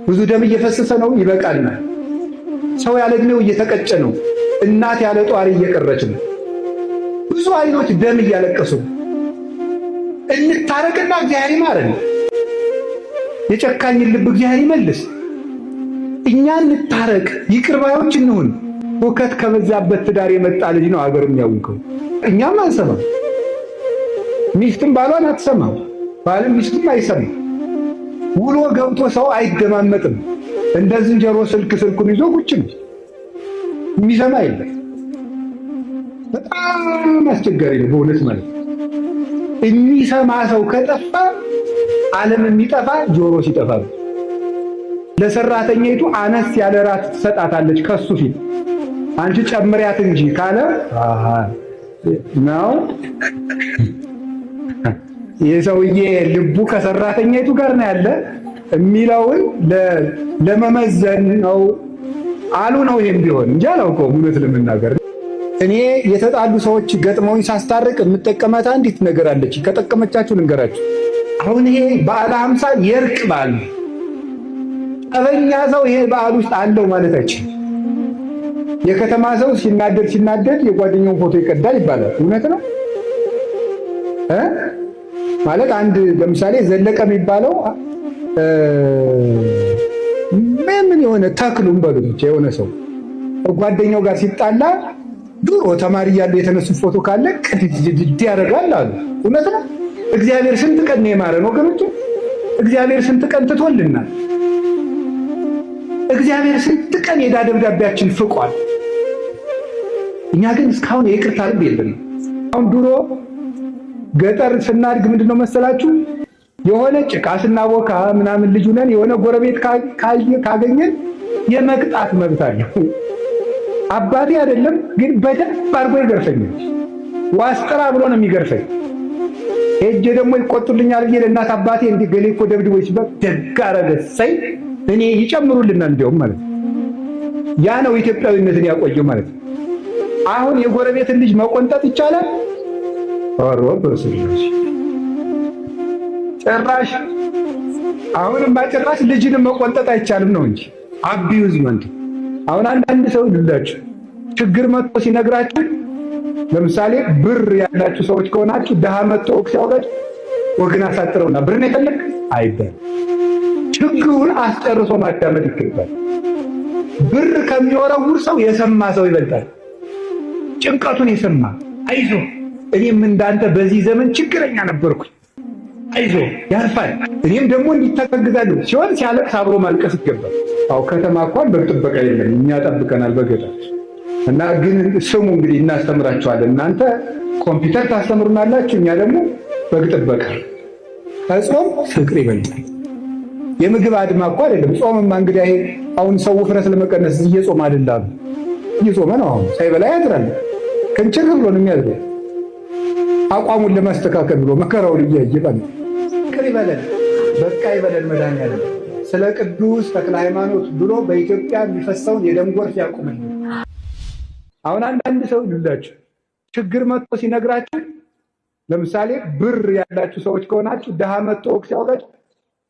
ብዙ ደም እየፈሰሰ ነው፣ ይበቃልናል። ሰው ያለ ዕድሜው እየተቀጨ ነው። እናት ያለ ጧሪ እየቀረች ነው። ብዙ አይኖች ደም እያለቀሱ እንታረቅና እግዚአብሔር ይማረን። የጨካኝን ልብ እግዚአብሔር ይመልስ። እኛ እንታረቅ፣ ይቅር ባዮች እንሁን። ሁከት ከበዛበት ትዳር የመጣ ልጅ ነው አገር የሚያውቀው። እኛም አንሰማም። ሚስትም ባሏን አትሰማም፣ ባልም ሚስትም አይሰማም። ውሎ ገብቶ ሰው አይደማመጥም። እንደ ዝንጀሮ ስልኩን ይዞ ቁጭ ነው፣ የሚሰማ የለም። በጣም አስቸጋሪ ነው በእውነት ማለት ነው። የሚሰማ ሰው ከጠፋ ዓለም የሚጠፋ ጆሮ ሲጠፋ ነው። ለሰራተኛይቱ አነስ ያለ ራት ትሰጣታለች ከሱ ፊት፣ አንቺ ጨምሪያት እንጂ ካለ ነው የሰውዬ ልቡ ከሰራተኛይቱ ጋር ነው ያለ የሚለውን ለመመዘን ነው አሉ ነው። ይሄም ቢሆን እንጂ አላውቀውም እውነት ለመናገር። እኔ የተጣሉ ሰዎች ገጥመውኝ ሳስታርቅ የምጠቀማት አንዲት ነገር አለች። ከጠቀመቻችሁ ልንገራችሁ። አሁን ይሄ በዓለ ሃምሳ የእርቅ በዓል ነው። ጠበኛ ሰው ይሄ በዓል ውስጥ አለው ማለት አይችልም። የከተማ ሰው ሲናደድ የጓደኛውን ፎቶ ይቀዳል ይባላል። እውነት ነው ማለት አንድ ለምሳሌ ዘለቀ የሚባለው ምን የሆነ ተክሉም በሉት የሆነ ሰው ጓደኛው ጋር ሲጣላ ድሮ ተማሪ እያሉ የተነሱ ፎቶ ካለ ቅድድ ያደርጋል አሉ። እውነት ነው። እግዚአብሔር ስንት ቀን ነው የማረን ወገኖች? እግዚአብሔር ስንት ቀን ትቶልናል? እግዚአብሔር ስንት ቀን የዕዳ ደብዳቤያችን ፍቋል። እኛ ግን እስካሁን የይቅርታ ልብ የለንም። አሁን ድሮ ገጠር ስናድግ ምንድነው መሰላችሁ የሆነ ጭቃ ስናቦካ ምናምን ልጅ ነን የሆነ ጎረቤት ካገኘን የመቅጣት መብት አለው። አባቴ አይደለም ግን በደንብ አድርጎ ይገርፈኛል። ዋስጥራ ብሎ ነው የሚገርፈኝ። ሄጄ ደግሞ ይቆጡልኛል ብዬ ለእናት አባቴ እንዲህ ገሌ እኮ ደብድቦች ደግ አደረገ ሳይ እኔ ይጨምሩልናል እንዲያውም ማለት ነው። ያ ነው ኢትዮጵያዊነትን ያቆየው ማለት ነው። አሁን የጎረቤትን ልጅ መቆንጠጥ ይቻላል? ጭራሽ አሁንማ ጭራሽ ልጅንም መቆንጠጥ አይቻልም ነው እንጂ አቢዩዝመንት። አሁን አንዳንድ ሰው ልላችሁ ችግር መጥቶ ሲነግራችሁ ለምሳሌ ብር ያላችሁ ሰዎች ከሆናችሁ ድሃ መጥቶ ሲያወጋችሁ ወግን አሳጥረውና ብርን የፈለግ አይባል። ችግሩን አስጨርሶ ማዳመጥ ይገባል። ብር ከሚወረውር ሰው የሰማ ሰው ይበልጣል። ጭንቀቱን የሰማ አይዞ እኔም እንዳንተ በዚህ ዘመን ችግረኛ ነበርኩኝ፣ አይዞ ያልፋል፣ እኔም ደግሞ እንዲታገዛለሁ ሲሆን ሲያለቅስ አብሮ ማልቀስ ይገባል። አው ከተማ እንኳን በጥበቃ የለም፣ እኛ ጠብቀናል በገጠር እና ግን ስሙ እንግዲህ እናስተምራችኋለን። እናንተ ኮምፒውተር ታስተምሩናላችሁ፣ እኛ ደግሞ በጥበቃ። ከጾም ፍቅር ይበልጣል። የምግብ አድማ እኮ አይደለም ጾምማ። እንግዲህ ይሄ አሁን ሰው ውፍረት ለመቀነስ እየጾም አይደለም፣ እየጾመ ነው። አሁን ሳይበላ ያድራል። ከንቸር ብሎ ነው የሚያድረው፣ አቋሙን ለማስተካከል ብሎ መከራውን እያየ ባለ ፍቅር ይበለን፣ በቃ ይበለን። መድኃኒዓለም ስለ ቅዱስ ተክለ ሃይማኖት ብሎ በኢትዮጵያ የሚፈሰውን የደም ጎርፍ ያቁምልን። አሁን አንዳንድ ሰው ልላችሁ ችግር መጥቶ ሲነግራችሁ ለምሳሌ ብር ያላችሁ ሰዎች ከሆናችሁ ድሃ መጥቶ ሲያወጋችሁ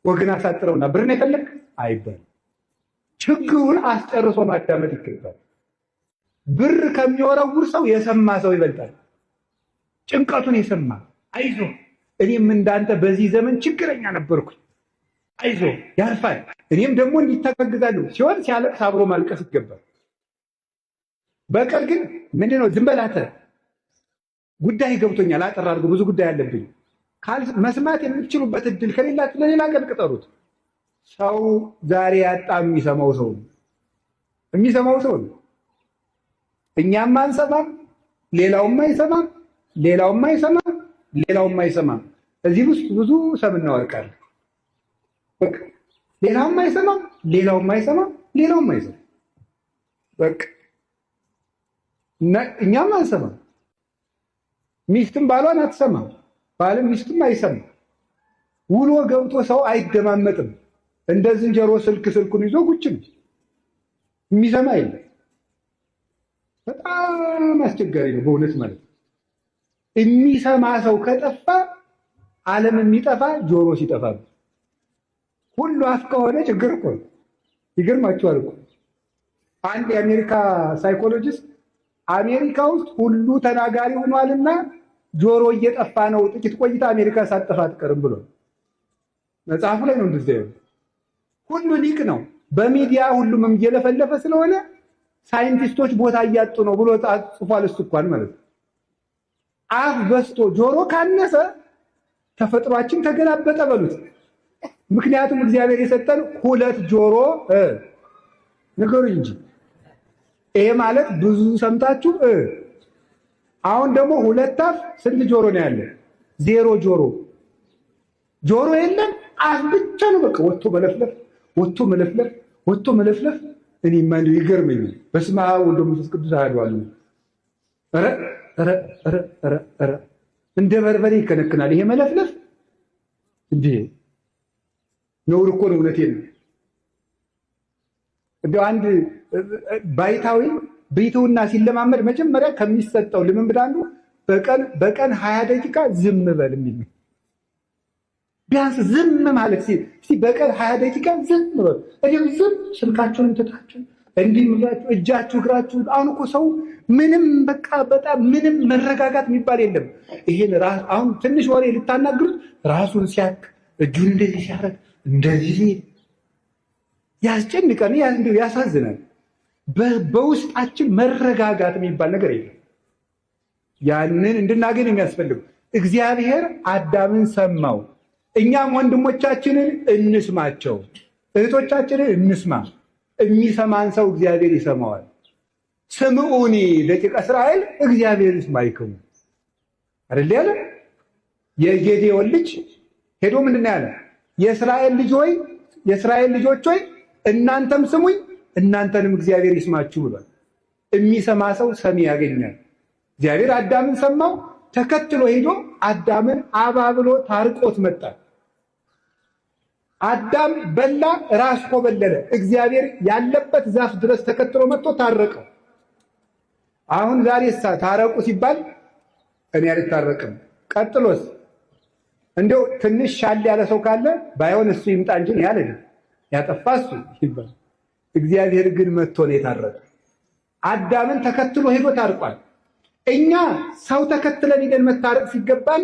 ወግን አሳጥረውና ብርን የፈለግ አይባል። ችግሩን አስጨርሶ ማዳመጥ ይገባል። ብር ከሚወረውር ሰው የሰማ ሰው ይበልጣል። ጭንቀቱን የሰማ አይዞ እኔም እንዳንተ በዚህ ዘመን ችግረኛ ነበርኩኝ፣ አይዞ ያልፋል፣ እኔም ደግሞ እንዲታገዛለሁ ሲሆን ሲያለቅስ አብሮ ማልቀስ ይገባል። በቀር ግን ምንድነው ዝም በላተ ጉዳይ ገብቶኛል፣ አጠር አድርጎ ብዙ ጉዳይ አለብኝ መስማት የምትችሉበት እድል ከሌላችሁ ለሌላ ቀን ቅጠሩት። ሰው ዛሬ ያጣ የሚሰማው ሰው ነው። እኛም አንሰማም፣ ሌላውም አይሰማም፣ ሌላውም አይሰማም። እዚህ ውስጥ ብዙ ሰምና ወርቃል። በቃ ሌላውም አይሰማም፣ ሌላውም አይሰማም። በቃ እኛም አንሰማም። ሚስትም ባሏን አትሰማም፣ ባልም ሚስትም አይሰማም። ውሎ ገብቶ ሰው አይደማመጥም። እንደ ዝንጀሮ ስልኩን ይዞ ቁጭ ነው፣ የሚሰማ የለም። በጣም አስቸጋሪ ነው በእውነት ማለት ነው። የሚሰማ ሰው ከጠፋ ዓለም የሚጠፋ ጆሮ ሲጠፋ ሁሉ አፍ ከሆነ ችግር እኮ ነው። ይገርማችኋል እኮ አንድ የአሜሪካ ሳይኮሎጂስት አሜሪካ ውስጥ ሁሉ ተናጋሪ ሆኗልና ጆሮ እየጠፋ ነው፣ ጥቂት ቆይታ አሜሪካ ሳትጠፋ አትቀርም ብሎ መጽሐፉ ላይ ነው። እንደዚህ ሁሉ ሊቅ ነው። በሚዲያ ሁሉም እየለፈለፈ ስለሆነ ሳይንቲስቶች ቦታ እያጡ ነው ብሎ ጽፏል። እሱ እንኳን ማለት ነው። አፍ በስቶ ጆሮ ካነሰ ተፈጥሯችን ተገላበጠ በሉት። ምክንያቱም እግዚአብሔር የሰጠን ሁለት ጆሮ ነገሩ እንጂ ይሄ ማለት ብዙ ሰምታችሁ አሁን ደግሞ ሁለት አፍ ስንት ጆሮ ነው ያለ? ዜሮ ጆሮ። ጆሮ የለም አፍ ብቻ ነው። በቃ ወጥቶ መለፍለፍ ወጥቶ መለፍለፍ ወጥቶ መለፍለፍ። እኔ ማን ይገርመኛል። በስመ አብ ወወልድ ወመንፈስ ቅዱስ አሐዱ አምላክ። ኧረ ኧረ ኧረ ኧረ ኧረ እንደ በርበሬ ይከነክናል ይሄ መለፍለፍ እንዴ! ነውር እኮ ነው። እውነቴን ነው። እንደው አንድ ባይታዊ ቤቱና ሲለማመድ መጀመሪያ ከሚሰጠው ልምምድ አንዱ በቀን 20 ደቂቃ ዝም በል የሚል ነው። ቢያንስ ዝም ማለት በቀን 20 ደቂቃ ዝም በል። እዲሁ ዝም ስልካችሁን ትታችሁ እንዲህ ምዛችሁ እጃችሁ እግራችሁ። አሁን እኮ ሰው ምንም በቃ በጣም ምንም መረጋጋት የሚባል የለም። ይሄን አሁን ትንሽ ወሬ ልታናግሩት ራሱን ሲያክ እጁን እንደዚህ ሲያረግ እንደዚህ ያስጨንቀን፣ ያሳዝናል። በውስጣችን መረጋጋት የሚባል ነገር የለም። ያንን እንድናገኝ የሚያስፈልግ እግዚአብሔር አዳምን ሰማው። እኛም ወንድሞቻችንን እንስማቸው፣ እህቶቻችንን እንስማ። የሚሰማን ሰው እግዚአብሔር ይሰማዋል። ስምዑኒ ደቂቀ እስራኤል እግዚአብሔር ይስማይክሙ አይደል ያለ? የጌዴዎን ልጅ ሄዶ ምንድን ነው ያለ? የእስራኤል ልጆች ሆይ እናንተም ስሙኝ እናንተንም እግዚአብሔር ይስማችሁ ብሏል። የሚሰማ ሰው ሰሚ ያገኛል። እግዚአብሔር አዳምን ሰማው። ተከትሎ ሄዶ አዳምን አባብሎ ታርቆት መጣ። አዳም በላ፣ ራስ ኮበለለ። እግዚአብሔር ያለበት ዛፍ ድረስ ተከትሎ መጥቶ ታረቀው። አሁን ዛሬ ታረቁ ሲባል እኔ አልታረቅም። ቀጥሎስ እንደው ትንሽ ሻል ያለ ሰው ካለ ባይሆን እሱ ይምጣ እንጂ ያለ ያጠፋ እሱ ይባል። እግዚአብሔር ግን መጥቶ ነው የታረቀ። አዳምን ተከትሎ ሄዶ ታርቋል። እኛ ሰው ተከትለን ሄደን መታረቅ ሲገባን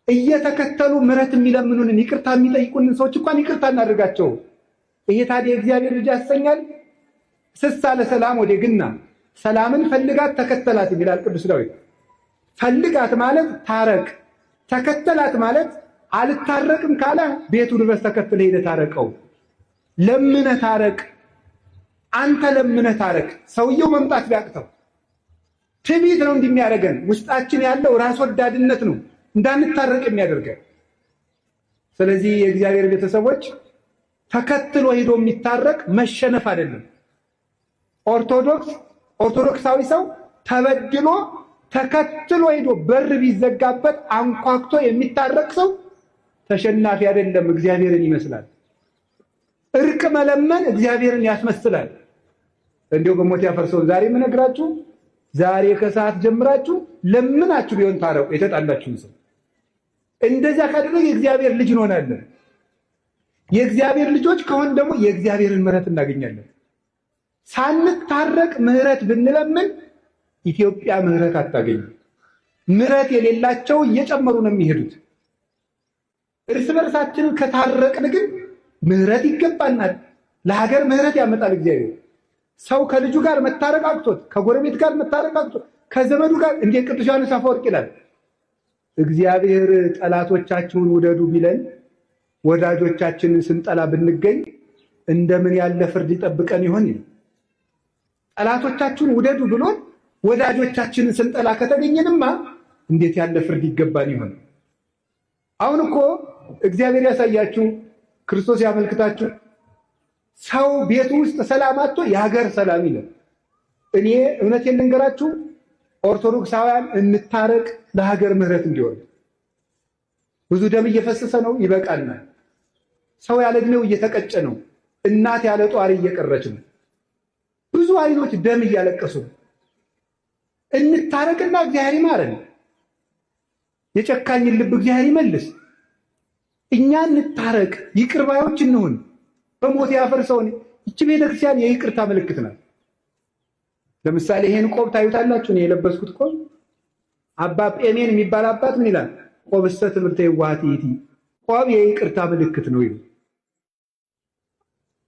እየተከተሉ ምሕረት የሚለምኑንን ይቅርታ የሚጠይቁንን ሰዎች እንኳን ይቅርታ እናደርጋቸው። ይሄ ታዲያ እግዚአብሔር ልጅ ያሰኛል? ስሳ ለሰላም ወዴግና ሰላምን ፈልጋት ተከተላት ይላል ቅዱስ ዳዊት። ፈልጋት ማለት ታረቅ፣ ተከተላት ማለት አልታረቅም ካለ ቤቱ ድረስ ተከትለ ሄደ ታረቀው። ለምነህ ታረቅ። አንተ ለምነህ ታረቅ። ሰውየው መምጣት ቢያቅተው ትዕቢት ነው እንደሚያደርገን። ውስጣችን ያለው ራስ ወዳድነት ነው እንዳንታረቅ የሚያደርገን። ስለዚህ የእግዚአብሔር ቤተሰቦች ተከትሎ ሄዶ የሚታረቅ መሸነፍ አይደለም። ኦርቶዶክሳዊ ሰው ተበድሎ ተከትሎ ሄዶ በር ቢዘጋበት አንኳክቶ የሚታረቅ ሰው ተሸናፊ አይደለም፣ እግዚአብሔርን ይመስላል። እርቅ መለመን እግዚአብሔርን ያስመስላል። እንዲሁ በሞት ያፈርሰውን ዛሬ የምነግራችሁ ዛሬ ከሰዓት ጀምራችሁ ለምናችሁ ቢሆን ታረቁ የተጣላችሁን ሰው። እንደዚያ ካደረገ የእግዚአብሔር ልጅ እንሆናለን። የእግዚአብሔር ልጆች ከሆን ደግሞ የእግዚአብሔርን ምሕረት እናገኛለን። ሳንታረቅ ምሕረት ብንለምን ኢትዮጵያ ምሕረት አታገኝም። ምሕረት የሌላቸው እየጨመሩ ነው የሚሄዱት። እርስ በርሳችንን ከታረቅን ግን ምሕረት ይገባናል። ለሀገር ምሕረት ያመጣል እግዚአብሔር። ሰው ከልጁ ጋር መታረቅ አቅቶት፣ ከጎረቤት ጋር መታረቅ አቅቶት፣ ከዘመዱ ጋር እንደ ቅዱስ ዮሐንስ አፈወርቅ ይላል እግዚአብሔር ጠላቶቻችሁን ውደዱ ቢለን ወዳጆቻችንን ስንጠላ ብንገኝ እንደምን ያለ ፍርድ ይጠብቀን ይሆን? ጠላቶቻችሁን ውደዱ ብሎን ወዳጆቻችንን ስንጠላ ከተገኘንማ እንዴት ያለ ፍርድ ይገባን ይሆን? አሁን እኮ እግዚአብሔር ያሳያችሁ፣ ክርስቶስ ያመልክታችሁ። ሰው ቤቱ ውስጥ ሰላም አጥቶ የሀገር ሰላም ይላል። እኔ እውነቴን ልንገራችሁ፣ ኦርቶዶክሳውያን እንታረቅ፣ ለሀገር ምሕረት እንዲሆን። ብዙ ደም እየፈሰሰ ነው፣ ይበቃናል። ሰው ያለ ዕድሜው እየተቀጨ ነው። እናት ያለ ጧሪ እየቀረች ነው። ብዙ አይኖች ደም እያለቀሱ ነው። እንታረቅና እግዚአብሔር ይማረን። የጨካኝን ልብ እግዚአብሔር ይመልስ። እኛ እንታረቅ፣ ይቅር ባዮች እንሁን። በሞት ያፈርሰውን። ይቺ ቤተክርስቲያን የይቅርታ ምልክት ናት። ለምሳሌ ይሄን ቆብ ታዩታላችሁ። እኔ የለበስኩት ቆብ አባ ጴሜን የሚባል አባት ምን ይላል? ቆብሰ ትምህርተ የዋሃት ይእቲ፣ ቆብ የይቅርታ ምልክት ነው ይላል።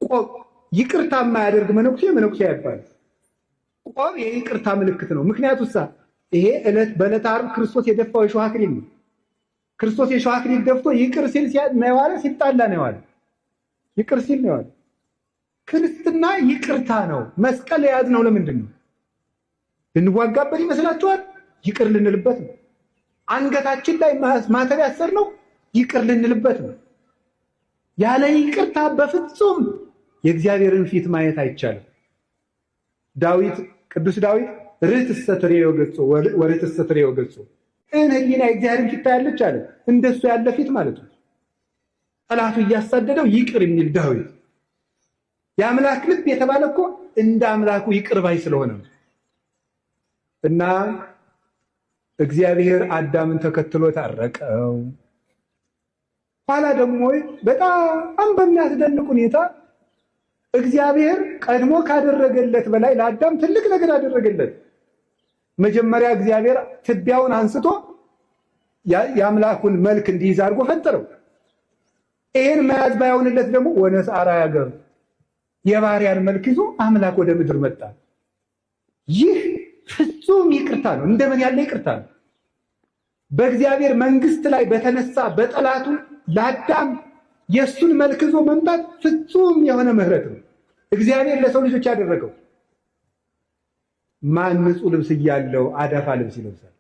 ቆብ ይቅርታ የማያደርግ መነኩሴ አይባልም። ቆብ የይቅርታ ምልክት ነው። ምክንያቱም ይሄ በዕለተ ዓርብ ክርስቶስ የደፋው የሾህ አክሊል ነው። ክርስቶስ የሾህ አክሊል ደፍቶ ይቅር ሲል ነው የዋለ፣ ሲጣላ ነው የዋለ። ይቅር ሲል ነው የዋለ። ክርስትና ይቅርታ ነው። መስቀል የያዝነው ለምንድን ነው? ልንዋጋበት ይመስላችኋል? ይቅር ልንልበት ነው። አንገታችን ላይ ማተብ ያሰርነው ይቅር ልንልበት ነው። ያለ ይቅርታ በፍጹም የእግዚአብሔርን ፊት ማየት አይቻልም። ቅዱስ ዳዊት ርትዕሰ ትሬዮ ገጾ ወርትዕሰ ትሬዮ ገጾ፣ ቅን ሕሊና የእግዚአብሔርን ፊት ታያለች አለ። እንደሱ ያለ ፊት ማለት ነው። ጠላቱ እያሳደደው ይቅር የሚል ዳዊት። የአምላክ ልብ የተባለ እኮ እንደ አምላኩ ይቅር ባይ ስለሆነ ነው። እና እግዚአብሔር አዳምን ተከትሎ ታረቀው። ኋላ ደግሞ በጣም በሚያስደንቅ ሁኔታ እግዚአብሔር ቀድሞ ካደረገለት በላይ ለአዳም ትልቅ ነገር አደረገለት። መጀመሪያ እግዚአብሔር ትቢያውን አንስቶ የአምላኩን መልክ እንዲይዝ አድርጎ ፈጠረው። ይህን መያዝ ባይሆንለት ደግሞ ወነሥአ አርአያ ገብ፣ የባሪያን መልክ ይዞ አምላክ ወደ ምድር መጣ። ይህ ፍጹም ይቅርታ ነው። እንደምን ያለ ይቅርታ ነው! በእግዚአብሔር መንግስት ላይ በተነሳ በጠላቱ ለአዳም የእሱን መልክ ይዞ መምጣት ፍጹም የሆነ ምህረት ነው እግዚአብሔር ለሰው ልጆች ያደረገው። ማን ንጹሕ ልብስ እያለው አዳፋ ልብስ ይለብሳል?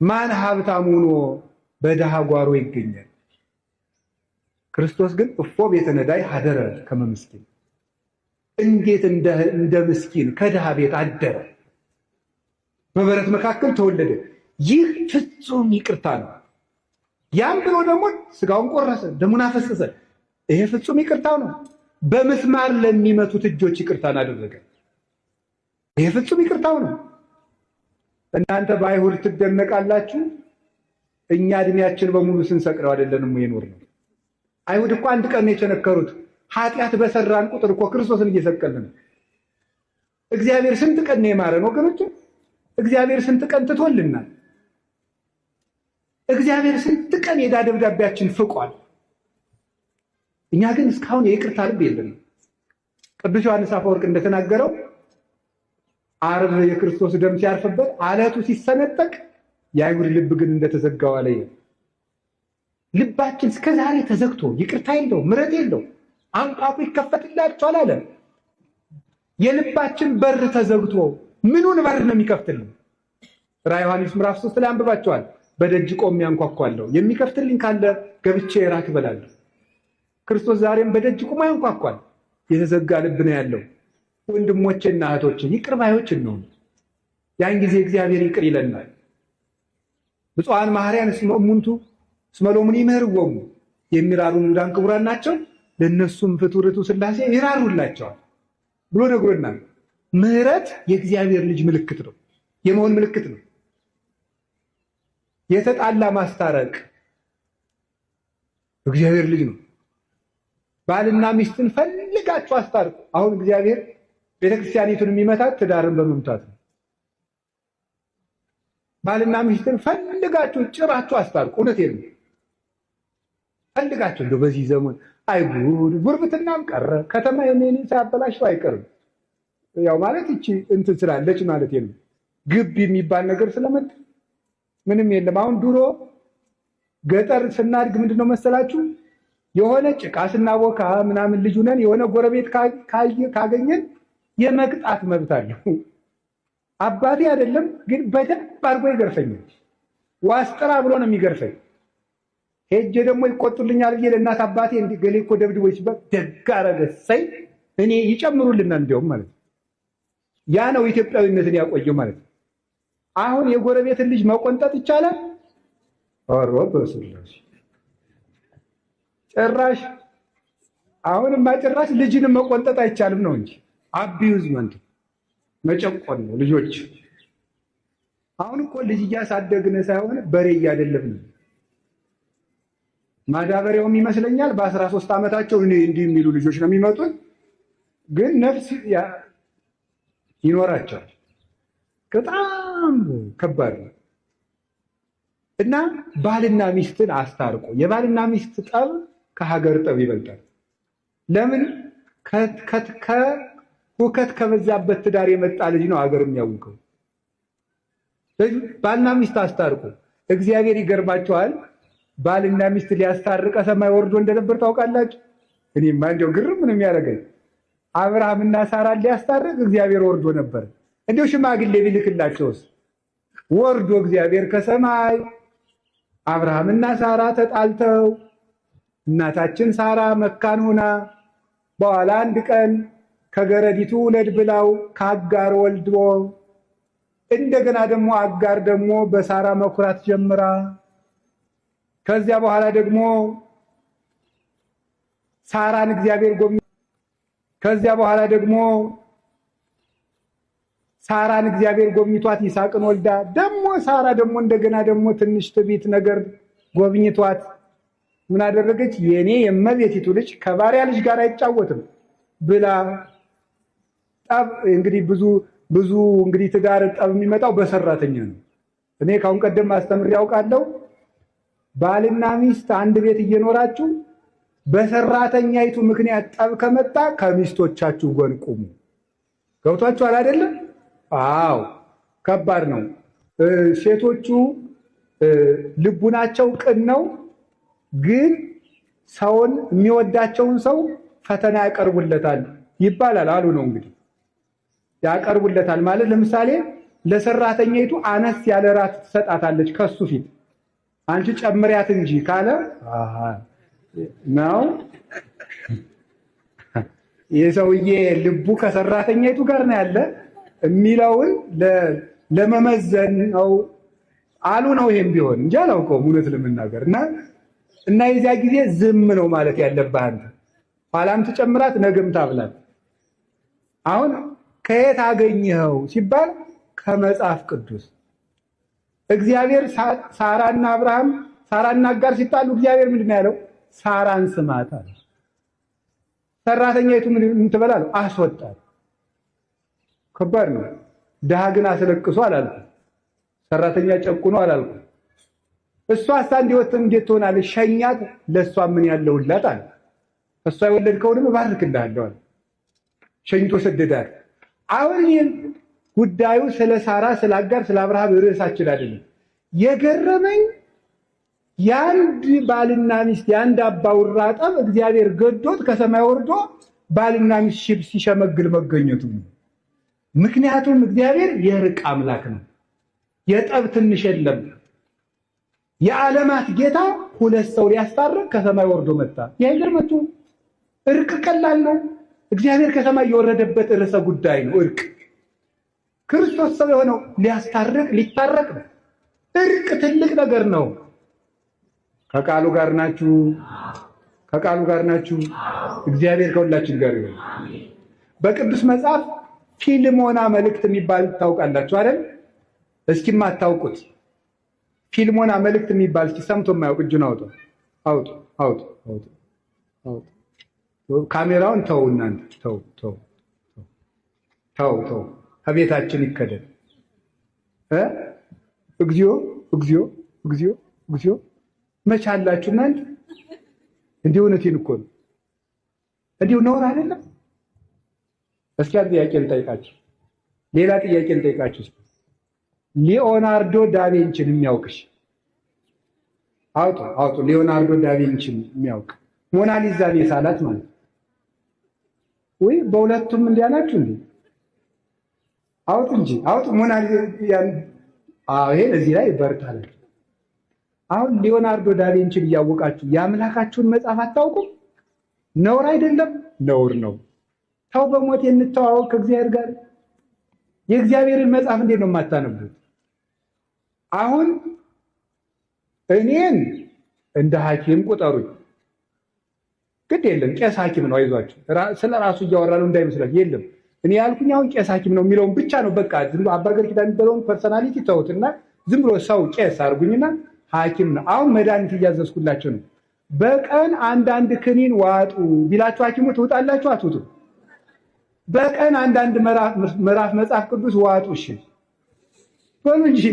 ማን ሀብታም ሆኖ በድሃ ጓሮ ይገኛል? ክርስቶስ ግን እፎ ቤተ ነዳይ ሀደረ ከመ ምስኪን፣ እንዴት እንደ ምስኪን ከድሃ ቤት አደረ፣ በበረት መካከል ተወለደ። ይህ ፍጹም ይቅርታ ነው። ያም ብሎ ደግሞ ስጋውን ቆረሰ፣ ደሙን አፈሰሰ። ይሄ ፍጹም ይቅርታው ነው። በምስማር ለሚመቱት እጆች ይቅርታን አደረገ። ይሄ ፍጹም ይቅርታው ነው። እናንተ በአይሁድ ትደነቃላችሁ፣ እኛ እድሜያችን በሙሉ ስንሰቅለው አይደለንም የኖርነው። አይሁድ እኮ አንድ ቀን ነው የቸነከሩት። ኃጢአት በሰራን ቁጥር እኮ ክርስቶስን እየሰቀልን ነው። እግዚአብሔር ስንት ቀን ነው የማረን ወገኖች? እግዚአብሔር ስንት ቀን ትቶልናል? እግዚአብሔር ስንት ቀን የዕዳ ደብዳቤያችን ፍቋል። እኛ ግን እስካሁን የይቅርታ ልብ የለንም። ቅዱስ ዮሐንስ አፈወርቅ እንደተናገረው ዓርብ የክርስቶስ ደም ሲያርፍበት አለቱ ሲሰነጠቅ የአይሁድ ልብ ግን እንደተዘጋው አለ። ልባችን እስከ ዛሬ ተዘግቶ ይቅርታ የለው፣ ምሕረት የለው። አንኳኩ ይከፈትላችኋል አለ። የልባችን በር ተዘግቶ ምኑን በር ነው የሚከፍትልን? ራዕየ ዮሐንስ ምዕራፍ 3 ላይ አንብባችኋል። በደጅ ቆሜ አንኳኳለሁ፣ የሚከፍትልኝ ካለ ገብቼ እራት እበላለሁ። ክርስቶስ ዛሬም በደጅ ቆሞ ያንኳኳል። የተዘጋ ልብ ነው ያለው። ወንድሞቼና እህቶቼ ይቅር ባዮች እንሁን። ያን ጊዜ እግዚአብሔር ይቅር ይለናል። ብፁዓን መሐርያን እስመ እሙንቱ እስመ ሎሙኒ ይምህርዎሙ፣ የሚራሩ ንዑዳን ክቡራን ናቸው ለእነሱም ፍቱርቱ ሥላሴ ይራሩላቸዋል ብሎ ነግሮናል። ምህረት የእግዚአብሔር ልጅ ምልክት ነው፣ የመሆን ምልክት ነው። የተጣላ ማስታረቅ እግዚአብሔር ልጅ ነው። ባልና ሚስትን ፈልጋችሁ አስታርቁ። አሁን እግዚአብሔር ቤተክርስቲያኒቱን የሚመታት ትዳርን በመምታት ነው። ባልና ሚስትን ፈልጋችሁ ጭራችሁ አስታርቁ። እውነቴን ነው። ፈልጋችሁ እንደው በዚህ ዘመን አይጉድ ጉርብትናም ቀረ። ከተማ የኔ ሳያበላሽው አይቀርም። ያው ማለት እቺ እንትን ስላለች ማለት ነው። ግብ የሚባል ነገር ስለመጣ ምንም የለም። አሁን ድሮ ገጠር ስናድግ ምንድነው መሰላችሁ የሆነ ጭቃ ስናቦካ ምናምን ልጅ ነን የሆነ ጎረቤት ካገኘን የመቅጣት መብት አለው። አባቴ አይደለም ግን በደንብ አድርጎ ይገርፈኛል። ዋስጥራ ብሎ ነው የሚገርፈኝ። ሄጄ ደግሞ ይቆጡልኛል ብዬ ለእናት አባቴ ገሌ እኮ ደብድቦኝ ሲባል ደግ አደረገ እሰይ እኔ ይጨምሩልናል እንዲያውም ማለት ነው። ያ ነው ኢትዮጵያዊነትን ያቆየው ማለት ነው። አሁን የጎረቤትን ልጅ መቆንጠጥ ይቻላል? ኦሮ በስላሽ ጭራሽ አሁንማ ጭራሽ ልጅንም መቆንጠጥ አይቻልም ነው እንጂ አቢዩዝመንት መጨቆን ነው ልጆች። አሁን እኮ ልጅ እያሳደግን ሳይሆን በሬ እያደለብን። ማዳበሪያውም ይመስለኛል በ13 ዓመታቸው እንዲህ የሚሉ ልጆች ነው የሚመጡት፣ ግን ነፍስ ይኖራቸዋል። በጣም ከባድ ነው። እና ባልና ሚስትን አስታርቆ የባልና ሚስት ጠብ ከሀገር ጠብ ይበልጣል። ለምን? ሁከት ከበዛበት ትዳር የመጣ ልጅ ነው ሀገር የሚያውቀው። ባልና ሚስት አስታርቆ እግዚአብሔር ይገርማቸዋል። ባልና ሚስት ሊያስታርቀ ሰማይ ወርዶ እንደነበር ታውቃላችሁ? እኔማ እንደው ግርም ምን የሚያደርገኝ አብርሃምና ሳራን ሊያስታርቅ እግዚአብሔር ወርዶ ነበር። እንደው ሽማግሌ ቢልክላቸውስ? ወርዶ እግዚአብሔር ከሰማይ አብርሃምና ሳራ ተጣልተው እናታችን ሳራ መካን ሆና በኋላ አንድ ቀን ከገረዲቱ ውለድ ብላው ከአጋር ወልዶ እንደገና ደግሞ አጋር ደግሞ በሳራ መኩራት ጀምራ ከዚያ በኋላ ደግሞ ሳራን እግዚአብሔር ጎብኝቷት ይስሐቅን ወልዳ ደግሞ ሳራ ደግሞ እንደገና ደግሞ ትንሽ ትዕቢት ነገር ጎብኝቷት ምን አደረገች? የኔ የእመቤቲቱ ልጅ ከባሪያ ልጅ ጋር አይጫወትም ብላ ጠብ። እንግዲህ ብዙ እንግዲህ ትዳር ጠብ የሚመጣው በሰራተኛ ነው። እኔ ካሁን ቀደም አስተምሬ ያውቃለሁ። ባልና ሚስት አንድ ቤት እየኖራችሁ በሰራተኛይቱ ምክንያት ጠብ ከመጣ ከሚስቶቻችሁ ጎን ቁሙ። ገብቷችኋል አይደለም? አዎ፣ ከባድ ነው። ሴቶቹ ልቡናቸው ቅን ነው፣ ግን ሰውን የሚወዳቸውን ሰው ፈተና ያቀርቡለታል ይባላል አሉ ነው እንግዲህ። ያቀርቡለታል ማለት ለምሳሌ ለሰራተኛይቱ አነስ ያለ ራት ትሰጣታለች ከሱ ፊት፣ አንቺ ጨምሪያት እንጂ ካለ ነው የሰውዬ ልቡ ከሰራተኛይቱ ጋር ነው ያለ የሚለውን ለመመዘን ነው አሉ ነው። ይሄም ቢሆን እንጂ አላውቀውም እውነት ለመናገር እና የዚያ ጊዜ ዝም ነው ማለት ያለብህ አንተ። ኋላም ትጨምራት ነገም ታብላት። አሁን ከየት አገኘኸው ሲባል ከመጽሐፍ ቅዱስ። እግዚአብሔር ሳራና አጋር ሲጣሉ እግዚአብሔር ምንድን ነው ያለው? ሳራን ስማት አለ። ሰራተኛይቱ ምን ትበላለህ? አስወጣት። ከባድ ነው። ድሃ ግን አስለቅሶ አላልኩም። ሰራተኛ ጨቁኖ አላልኩም። እሷ እንዴት ትሆናለች? ሸኛት፣ ለእሷ ምን ያለውላት አለ። እሷ የወለድከውንም እባርክልሃለሁ አለ። ሸኝቶ ሰደዳት። አሁን ጉዳዩ ስለ ሳራ፣ ስለ አጋር፣ ስለ አብርሃም ርዕሳችን አይደለም። የገረመኝ የአንድ ባልና ሚስት የአንድ አባውራ ጠብ እግዚአብሔር ገዶት ከሰማይ ወርዶ ባልና ሚስት ሲሸመግል መገኘቱ ነው። ምክንያቱም እግዚአብሔር የእርቅ አምላክ ነው። የጠብ ትንሽ የለም። የዓለማት ጌታ ሁለት ሰው ሊያስታርቅ ከሰማይ ወርዶ መጣ። ያይገርማችሁ? እርቅ ቀላል ነው። እግዚአብሔር ከሰማይ የወረደበት ርዕሰ ጉዳይ ነው እርቅ። ክርስቶስ ሰው የሆነው ሊታረቅ ነው። እርቅ ትልቅ ነገር ነው። ከቃሉ ጋር ናችሁ? ከቃሉ ጋር ናችሁ? እግዚአብሔር ከሁላችን ጋር ይሁን። በቅዱስ መጽሐፍ ፊልሞና መልእክት የሚባል ታውቃላችሁ አይደል? እስኪ የማታውቁት ፊልሞና መልእክት የሚባል እስኪ ሰምቶ የማያውቅ እጁን አውጡ። ካሜራውን ተው እናንተ ተው። ከቤታችን ይከደን። እግዚኦ መቻላችሁ እናንተ። እንዲሁ እውነቴን እኮ ነው። እንዲሁ ነውር አይደለም። እስኪ ጥያቄ ልጠይቃችሁ፣ ሌላ ጥያቄ ልጠይቃችሁ። ሊዮናርዶ ዳቪንቺን የሚያውቅሽ አውጡ። ሊዮናርዶ ዳቪንቺን የሚያውቅ ሞናሊዛን የሳላት ማለት ወይ? በሁለቱም እንዲያላችሁ እንዴ? አውጡ ሞናሊዛ። ይሄን እዚህ ላይ በርታለ። አሁን ሊዮናርዶ ዳቪንቺን እያወቃችሁ የአምላካችሁን መጽሐፍ አታውቁም? ነውር አይደለም? ነውር ነው። ተው በሞት እንተዋወቅ ከእግዚአብሔር ጋር። የእግዚአብሔርን መጽሐፍ እንዴት ነው የማታነቡት? አሁን እኔን እንደ ሐኪም ቁጠሩኝ። ግድ የለም ቄስ ሐኪም ነው። አይዟችሁ፣ ስለ ራሱ እያወራ ነው እንዳይመስላችሁ። የለም እኔ ያልኩኝ አሁን ቄስ ሐኪም ነው የሚለውን ብቻ ነው። በቃ ዝም ብሎ አባ ገብረ ኪዳን የሚባለውን ፐርሰናሊቲ ተውትና ዝም ብሎ ሰው ቄስ አድርጉኝና ሐኪም ነው። አሁን መድኃኒት እያዘዝኩላቸው ነው። በቀን አንዳንድ ክኒን ዋጡ ቢላችሁ ሐኪሙ ትውጣላችሁ አትውጡ? በቀን አንዳንድ ምዕራፍ መጽሐፍ ቅዱስ ዋጡ። እሺ በሉ እንጂ።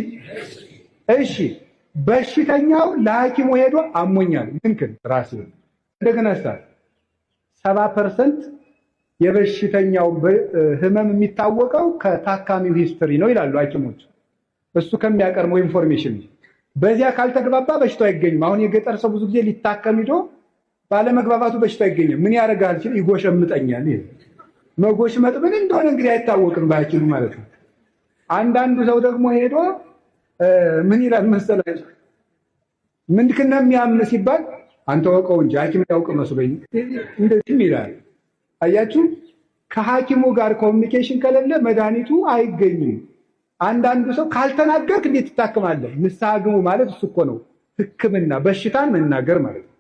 እሺ በሽተኛው ለሐኪሙ ሄዶ አሞኛል ምንክን ራሴ እንደገና 70% የበሽተኛው ህመም የሚታወቀው ከታካሚው ሂስትሪ ነው ይላሉ ሐኪሞች። እሱ ከሚያቀርበው ኢንፎርሜሽን በዚያ ካልተግባባ በሽታው አይገኝም። አሁን የገጠር ሰው ብዙ ጊዜ ሊታከም ሄዶ ባለመግባባቱ በሽታው አይገኝም። ምን ያደርጋል ሲል ይጎሸምጠኛል። ይሄ መጎሽመጥ ምን እንደሆነ እንግዲህ አይታወቅም በሐኪሙ ማለት ነው። አንዳንዱ ሰው ደግሞ ሄዶ ምን ይላል መሰለህ፣ ምንድን ነው የሚያም ሲባል አንተ ወቀው እንጂ ሐኪም ያውቅ መስሎኝ እንደዚህ ይላል። አያችሁ፣ ከሐኪሙ ጋር ኮሚኒኬሽን ከሌለ መድኃኒቱ አይገኝም። አንዳንዱ ሰው ካልተናገርክ እንዴት ትታከማለህ? ንስሐ ግቡ ማለት እሱ እኮ ነው ሕክምና፣ በሽታን መናገር ማለት ነው።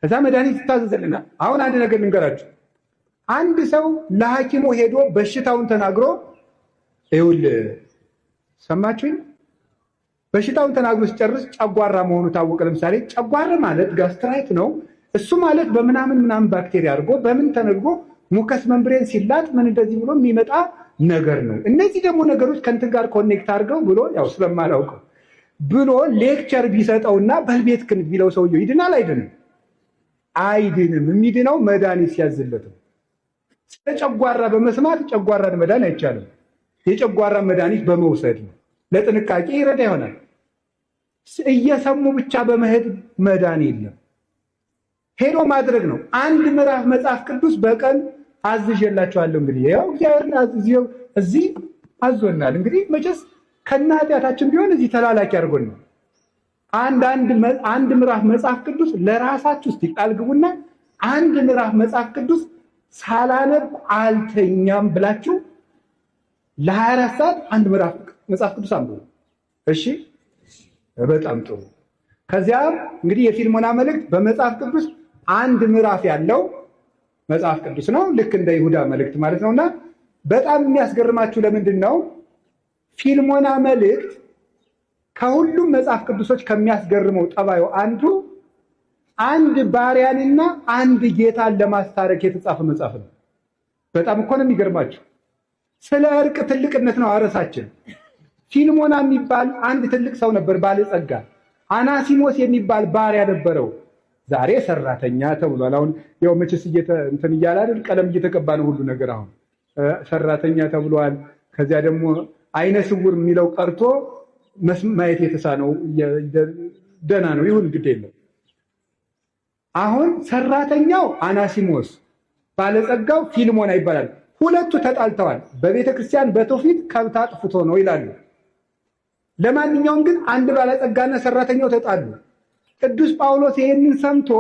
ከዛ መድኃኒት ይታዘዝልና አሁን አንድ ነገር ልንገራችሁ። አንድ ሰው ለሐኪሙ ሄዶ በሽታውን ተናግሮ ይኸውልህ፣ ሰማችሁኝ? በሽታውን ተናግሮ ሲጨርስ ጨጓራ መሆኑ ታወቀ። ለምሳሌ ጨጓራ ማለት ጋስትራይት ነው። እሱ ማለት በምናምን ባክቴሪያ አድርጎ በምን ተነድጎ ሙከስ መንብሬን ሲላጥ ምን እንደዚህ ብሎ የሚመጣ ነገር ነው። እነዚህ ደግሞ ነገሮች ከእንትን ጋር ኮኔክት አድርገው ብሎ ያው ስለማላውቀው ብሎ ሌክቸር ቢሰጠውና በልቤት ክን ቢለው ሰውየው ይድናል አይድንም? አይድንም። የሚድነው መድኃኒት ሲያዝለት ነው። ስለ ጨጓራ በመስማት ጨጓራን መዳን አይቻልም። የጨጓራ መድኃኒት በመውሰድ ነው። ለጥንቃቄ ይረዳ ይሆናል። እየሰሙ ብቻ በመሄድ መዳን የለም። ሄዶ ማድረግ ነው። አንድ ምዕራፍ መጽሐፍ ቅዱስ በቀን አዝዤላችኋለሁ። እንግዲህ ያው እግዚአብሔርን እዚህ አዞናል። እንግዲህ መቼስ ከነ ኃጢአታችን ቢሆን እዚህ ተላላኪ አድርጎን ነው። አንድ ምዕራፍ መጽሐፍ ቅዱስ ለራሳችሁ እስቲ ቃል ግቡና አንድ ምዕራፍ መጽሐፍ ቅዱስ ሳላነብ አልተኛም ብላችሁ ለ24 ሰዓት አንድ ምዕራፍ መጽሐፍ ቅዱስ አንብቡ። እሺ፣ በጣም ጥሩ። ከዚያም እንግዲህ የፊልሞና መልእክት በመጽሐፍ ቅዱስ አንድ ምዕራፍ ያለው መጽሐፍ ቅዱስ ነው። ልክ እንደ ይሁዳ መልእክት ማለት ነውና በጣም የሚያስገርማችሁ ለምንድን ነው ፊልሞና መልእክት ከሁሉም መጽሐፍ ቅዱሶች ከሚያስገርመው ጠባዩ አንድ ባሪያንና አንድ ጌታን ለማስታረቅ የተጻፈ መጽሐፍ ነው። በጣም እኮ ነው የሚገርማችሁ። ስለ እርቅ ትልቅነት ነው አረሳችን። ፊልሞና የሚባል አንድ ትልቅ ሰው ነበር፣ ባለጸጋ። አናሲሞስ የሚባል ባሪያ ነበረው። ዛሬ ሰራተኛ ተብሏል። አሁን ያው መቼስ እንትን እያለ አይደል፣ ቀለም እየተቀባ ነው ሁሉ ነገር። አሁን ሰራተኛ ተብሏል። ከዚያ ደግሞ አይነ ስውር የሚለው ቀርቶ ማየት የተሳነው ደህና ነው፣ ይሁን ግድ የለም። አሁን ሰራተኛው አናሲሞስ፣ ባለጸጋው ፊልሞና ይባላል። ሁለቱ ተጣልተዋል። በቤተ ክርስቲያን በትውፊት ከብት አጥፍቶ ነው ይላሉ። ለማንኛውም ግን አንድ ባለጸጋና ሰራተኛው ተጣሉ። ቅዱስ ጳውሎስ ይህንን ሰምቶ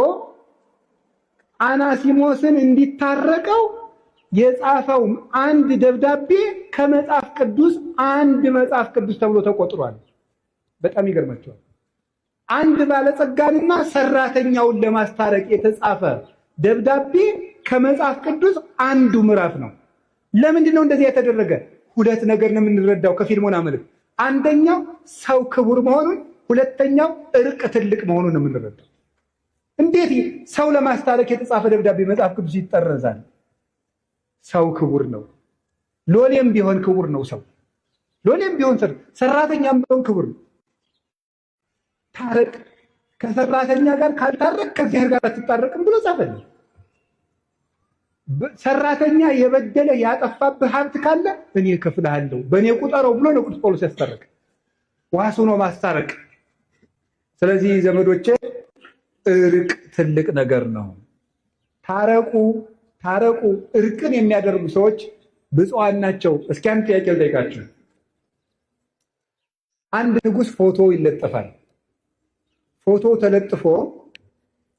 አናሲሞስን እንዲታረቀው የጻፈው አንድ ደብዳቤ ከመጽሐፍ ቅዱስ አንድ መጽሐፍ ቅዱስ ተብሎ ተቆጥሯል። በጣም ይገርማቸዋል። አንድ ባለጸጋንና ሰራተኛውን ለማስታረቅ የተጻፈ ደብዳቤ ከመጽሐፍ ቅዱስ አንዱ ምዕራፍ ነው። ለምንድን ነው እንደዚህ የተደረገ? ሁለት ነገር ነው የምንረዳው ከፊልሞና መልእክት። አንደኛው ሰው ክቡር መሆኑን፣ ሁለተኛው እርቅ ትልቅ መሆኑን ነው የምንረዳው። እንዴት ሰው ለማስታረቅ የተጻፈ ደብዳቤ መጽሐፍ ቅዱስ ይጠረዛል? ሰው ክቡር ነው። ሎሌም ቢሆን ክቡር ነው። ሰው ሎሌም ቢሆን ሰራተኛም ቢሆን ክቡር ነው። ታረቅ፣ ከሰራተኛ ጋር ካልታረቅ ከእግዚአብሔር ጋር አትታረቅም ብሎ ጻፈልኝ። ሰራተኛ የበደለ ያጠፋብህ ሀብት ካለ እኔ እከፍልሃለሁ በእኔ ቁጠረው ብሎ ነው ቅዱስ ጳውሎስ ያስታረቅ። ዋሱ ነው ማስታረቅ። ስለዚህ ዘመዶቼ እርቅ ትልቅ ነገር ነው። ታረቁ ታረቁ። እርቅን የሚያደርጉ ሰዎች ብፁዓን ናቸው። እስኪ አንድ ጥያቄ ልጠይቃችሁ። አንድ ንጉሥ ፎቶ ይለጠፋል። ፎቶ ተለጥፎ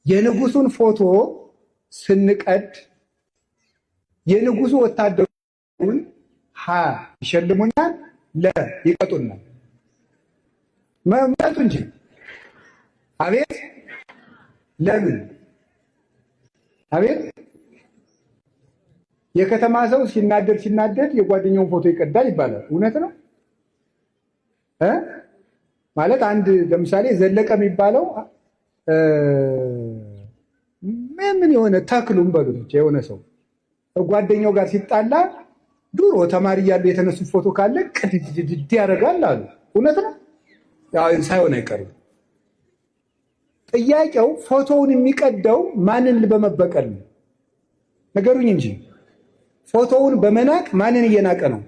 የንጉሱን ፎቶ ስንቀድ የንጉሱ ወታደሩን ይሸልሙናል፣ ይቀጡናል። መምጣቱ እንጂ አቤት! ለምን አቤት! የከተማ ሰው ሲናደድ የጓደኛውን ፎቶ ይቀዳል ይባላል። እውነት ነው ማለት አንድ ለምሳሌ ዘለቀ የሚባለው ምን የሆነ ተክሉም በሉት የሆነ ሰው ጓደኛው ጋር ሲጣላ ድሮ ተማሪ እያሉ የተነሱ ፎቶ ካለ ቅድድ ያደርጋል አሉ። እውነት ነው ሳይሆን አይቀርም። ጥያቄው ፎቶውን የሚቀደው ማንን በመበቀል ነው? ነገሩኝ እንጂ ፎቶውን በመናቅ ማንን እየናቀ ነው?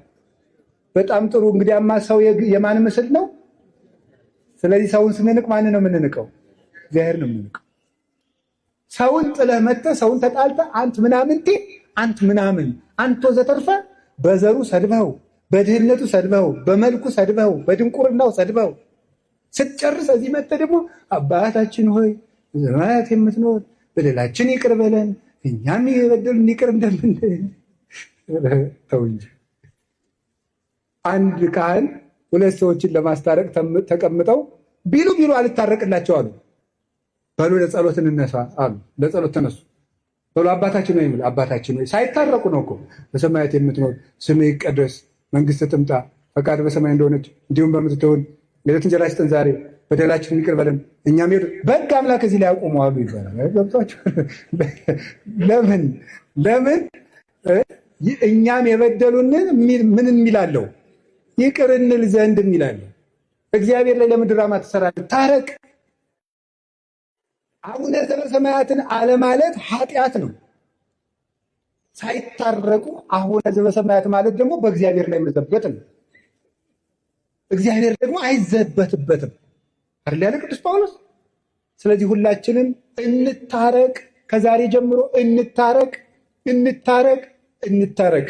በጣም ጥሩ። እንግዲያማ ሰው የማን ምስል ነው? ስለዚህ ሰውን ስንንቅ ማን ነው የምንንቀው? እግዚአብሔር ነው የምንንቀው። ሰውን ጥለህ መጥተህ ሰውን ተጣልተህ አንት ምናምንቴ አንት ምናምን አንተ ወዘተርፈ በዘሩ ሰድበው፣ በድህነቱ ሰድበው፣ በመልኩ ሰድበው፣ በድንቁርናው ሰድበው ስትጨርስ እዚህ መጥተህ ደግሞ አባታችን ሆይ በሰማያት የምትኖር በደላችን ይቅር በለን እኛም የበደሉንን ይቅር እንደምንል። ተው እንጂ። አንድ ካህን ሁለት ሰዎችን ለማስታረቅ ተቀምጠው ቢሉ አልታረቅላቸው አሉ። በሉ ለጸሎት እንነሳ አሉ። ለጸሎት ተነሱ። በሉ አባታችን ነው የሚል አባታችን ነው። ሳይታረቁ ነው እኮ በሰማያት የምትኖር ስምህ ይቀደስ፣ መንግስትህ ትምጣ፣ ፈቃድ በሰማይ እንደሆነች እንዲሁም በምድር ትሁን፣ የዕለት እንጀራችንን ስጠን ዛሬ፣ በደላችንን ይቅር በለን እኛም በሕግ አምላክ እዚህ ላይ ያቆሙ አሉ ይባላል። ገብቷቸው ለምን እኛም የበደሉንን ምን የሚላለው ይቅር እንል ዘንድ የሚላለው። እግዚአብሔር ላይ ለምን ድራማ ትሰራለህ? ታረቅ። አቡነ ዘበሰማያትን አለማለት ኃጢአት ነው። ሳይታረቁ አቡነ ዘበሰማያት ማለት ደግሞ በእግዚአብሔር ላይ መዘበት ነው። እግዚአብሔር ደግሞ አይዘበትበትም አይደል ያለ ቅዱስ ጳውሎስ። ስለዚህ ሁላችንም እንታረቅ፣ ከዛሬ ጀምሮ እንታረቅ።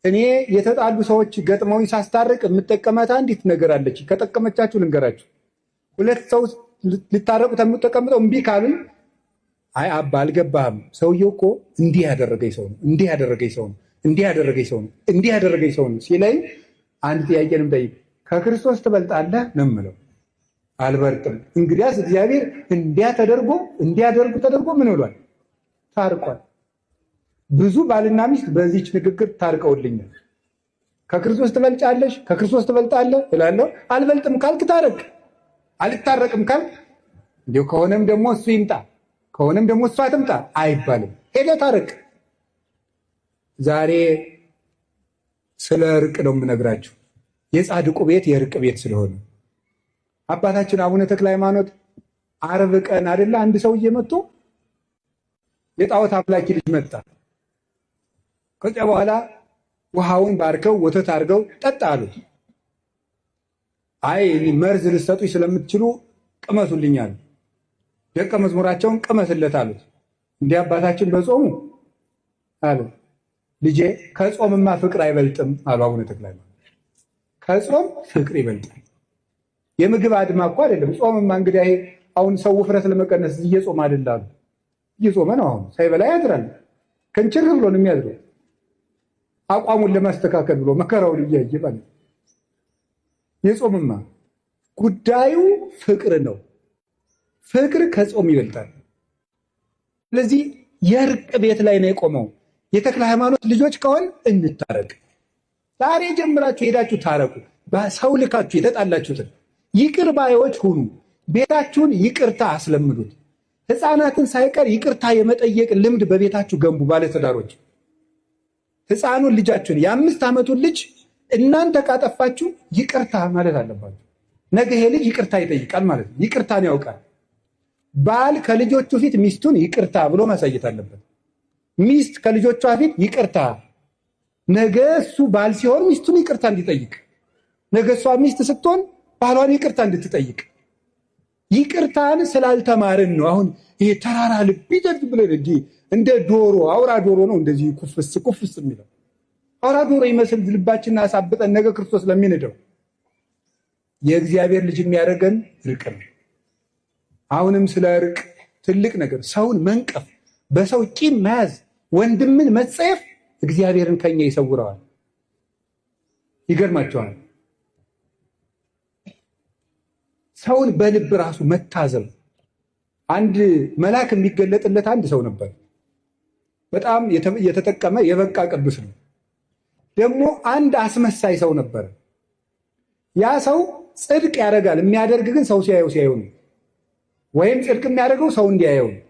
እኔ የተጣሉ ሰዎች ገጥመውኝ ሳስታርቅ የምጠቀማት አንዲት ነገር አለች። ከጠቀመቻችሁ ልንገራችሁ። ሁለት ሰው ልታረቁ ተቀምጠው እምቢ ካሉኝ፣ አይ አባ አልገባህም፣ ሰውየው እኮ እንዲህ ያደረገኝ ሰው ነው፣ እንዲህ ያደረገኝ ሰው ነው፣ እንዲህ ያደረገኝ ሰው ነው፣ እንዲህ ያደረገኝ ሰው ነው ሲለኝ አንድ ጥያቄንም ጠይቅ፣ ከክርስቶስ ትበልጣለህ ነው የምለው። አልበልጥም። እንግዲያስ እግዚአብሔር እንዲያደርጉ ተደርጎ ምን ብሏል? ታርቋል። ብዙ ባልና ሚስት በዚች ንግግር ታርቀውልኛል። ከክርስቶስ ትበልጫለሽ፣ ከክርስቶስ ትበልጣለህ እላለሁ። አልበልጥም ካልክ ታረቅ፣ አልታረቅም ካልክ እንዲሁ ከሆነም ደግሞ እሱ ይምጣ፣ ከሆነም ደግሞ እሷ ትምጣ አይባልም። ሄደህ ታረቅ። ዛሬ ስለ እርቅ ነው የምነግራችሁ። የጻድቁ ቤት የእርቅ ቤት ስለሆነ አባታችን አቡነ ተክለ ሃይማኖት ዓርብ ቀን አይደለ አንድ ሰውዬ መጥቶ የጣዖት አምላኪ ልጅ መጣ። ከዚያ በኋላ ውሃውን ባርከው ወተት አድርገው ጠጣ አሉት። አይ መርዝ ልትሰጡኝ ስለምትችሉ ቅመሱልኝ አሉ። ደቀ መዝሙራቸውን ቅመስለት አሉት። እንዲህ አባታችን በጾሙ አሉ። ልጄ ከጾምማ ፍቅር አይበልጥም አሉ አቡነ ተክለ ሃይማኖት። ከጾም ፍቅር ይበልጣል። የምግብ አድማ እኮ አይደለም። ጾምማ እንግዲህ አሁን ሰው ውፍረት ለመቀነስ እየጾም አይደላሉ። እየጾመ ነው። አሁን ሳይበላ ያድራል። ከንችር ብሎ ነው የሚያድረው። አቋሙን ለማስተካከል ብሎ መከራውን እያየ ማለት። የጾምማ ጉዳዩ ፍቅር ነው። ፍቅር ከጾም ይበልጣል። ስለዚህ የእርቅ ቤት ላይ ነው የቆመው። የተክለ ሃይማኖት ልጆች ከሆን እንታረቅ። ዛሬ ጀምራችሁ ሄዳችሁ ታረቁ። ሰው ልካችሁ የተጣላችሁትን ይቅር ባዮች ሁኑ። ቤታችሁን ይቅርታ አስለምዱት። ሕፃናትን ሳይቀር ይቅርታ የመጠየቅ ልምድ በቤታችሁ ገንቡ። ባለትዳሮች ሕፃኑን ልጃችሁን የ5 ዓመቱን ልጅ እናንተ ካጠፋችሁ ይቅርታ ማለት አለባችሁ። ነገ ይሄ ልጅ ይቅርታ ይጠይቃል ማለት ነው። ይቅርታን ያውቃል። ባል ከልጆቹ ፊት ሚስቱን ይቅርታ ብሎ ማሳየት አለበት። ሚስት ከልጆቿ ፊት ይቅርታ፣ ነገ እሱ ባል ሲሆን ሚስቱን ይቅርታ እንዲጠይቅ፣ ነገ እሷ ሚስት ስትሆን ባሏን ይቅርታ እንድትጠይቅ። ይቅርታን ስላልተማርን ነው አሁን ይሄ ተራራ ልብ ይደርግ ብለን እንደ ዶሮ አውራ ዶሮ ነው እንደዚህ ኩፍስ የሚለው አውራ ዶሮ ይመስል ልባችንን አሳብጠን ነገ ክርስቶስ ለሚንደው። የእግዚአብሔር ልጅ የሚያደርገን እርቅ ነው። አሁንም ስለ እርቅ ትልቅ ነገር፣ ሰውን መንቀፍ፣ በሰው ቂም መያዝ፣ ወንድምን መጸየፍ እግዚአብሔርን ከኛ ይሰውረዋል። ይገርማቸዋል። ሰውን በልብ ራሱ መታዘብ። አንድ መልአክ የሚገለጥለት አንድ ሰው ነበር። በጣም የተጠቀመ የበቃ ቅዱስ ነው። ደግሞ አንድ አስመሳይ ሰው ነበር። ያ ሰው ጽድቅ ያደርጋል። የሚያደርግ ግን ሰው ሲያየው ነው። ወይም ጽድቅ የሚያደርገው ሰው እንዲያየው ነው።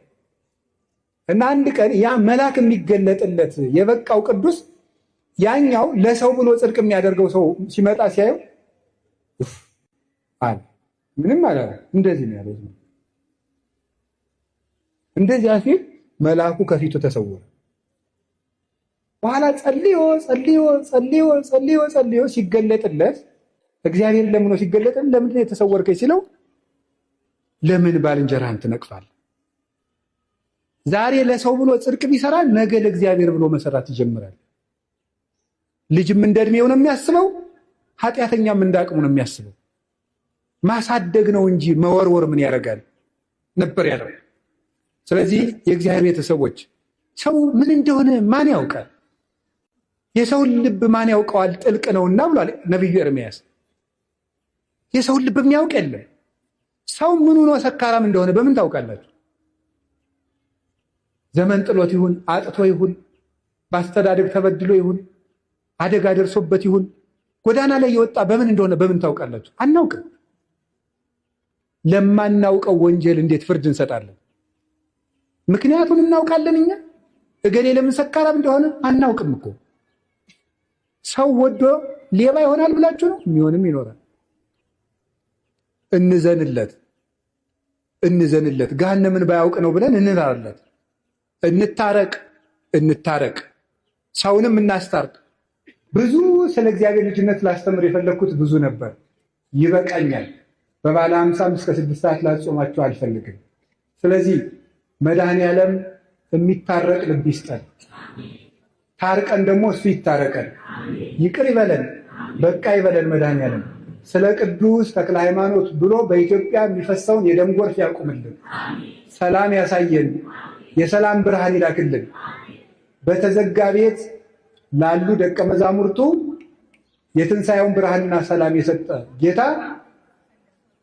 እና አንድ ቀን ያ መልአክ የሚገለጥለት የበቃው ቅዱስ ያኛው ለሰው ብሎ ጽድቅ የሚያደርገው ሰው ሲመጣ ሲያየው አለ ምንም አለ። እንደዚህ ነው ያለው። እንደዚያ ሲል መልአኩ ከፊቱ ተሰወረ። በኋላ ጸልዮ ሲገለጥለት እግዚአብሔር ለምኖ ሲገለጥለት ለምንድን ነው የተሰወርከኝ ሲለው ለምን ባልንጀራህን ትነቅፋለህ? ዛሬ ለሰው ብሎ ጽድቅ ቢሰራ ነገ ለእግዚአብሔር ብሎ መሰራት ይጀምራል። ልጅም እንደ ዕድሜው ነው የሚያስበው፣ ኃጢአተኛም እንደ አቅሙ ነው የሚያስበው። ማሳደግ ነው እንጂ መወርወር ምን ያደርጋል ነበር ያለው። ስለዚህ የእግዚአብሔር ቤተሰቦች ሰው ምን እንደሆነ ማን ያውቃል? የሰውን ልብ ማን ያውቀዋል? ጥልቅ ነውና ብሏል ነቢዩ ኤርምያስ። የሰውን ልብ የሚያውቅ የለም። ሰው ምኑ ነው ሰካራም እንደሆነ በምን ታውቃላችሁ? ዘመን ጥሎት ይሁን አጥቶ ይሁን በአስተዳደግ ተበድሎ ይሁን አደጋ ደርሶበት ይሁን ጎዳና ላይ የወጣ በምን እንደሆነ በምን ታውቃላችሁ? አናውቅም። ለማናውቀው ወንጀል እንዴት ፍርድ እንሰጣለን? ምክንያቱን እናውቃለን። እኛ እገሌ ለምን ሰካራም እንደሆነ አናውቅም እኮ። ሰው ወዶ ሌባ ይሆናል ብላችሁ ነው? የሚሆንም ይኖራል። እንዘንለት ገሃነምን ባያውቅ ነው ብለን እንላለት። እንታረቅ፣ ሰውንም እናስታርቅ። ብዙ ስለ እግዚአብሔር ልጅነት ላስተምር የፈለግኩት ብዙ ነበር፣ ይበቃኛል። በባለ 50 እስከ 6 ሰዓት ላጾማችሁ አልፈልግም። ስለዚህ መድኃኔዓለም የሚታረቅ ልብ ይስጠን፣ ታርቀን ደግሞ እሱ ይታረቀን፣ ይቅር ይበለን፣ በቃ ይበለን። መድኃኔዓለም ስለ ቅዱስ ተክለ ሃይማኖት ብሎ በኢትዮጵያ የሚፈሰውን የደም ጎርፍ ያቁምልን፣ ሰላም ያሳየን፣ የሰላም ብርሃን ይላክልን። በተዘጋ ቤት ላሉ ደቀ መዛሙርቱ የትንሣኤውን ብርሃንና ሰላም የሰጠ ጌታ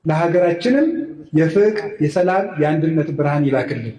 ለሀገራችንም የፍቅር፣ የሰላም፣ የአንድነት ብርሃን ይላክልን።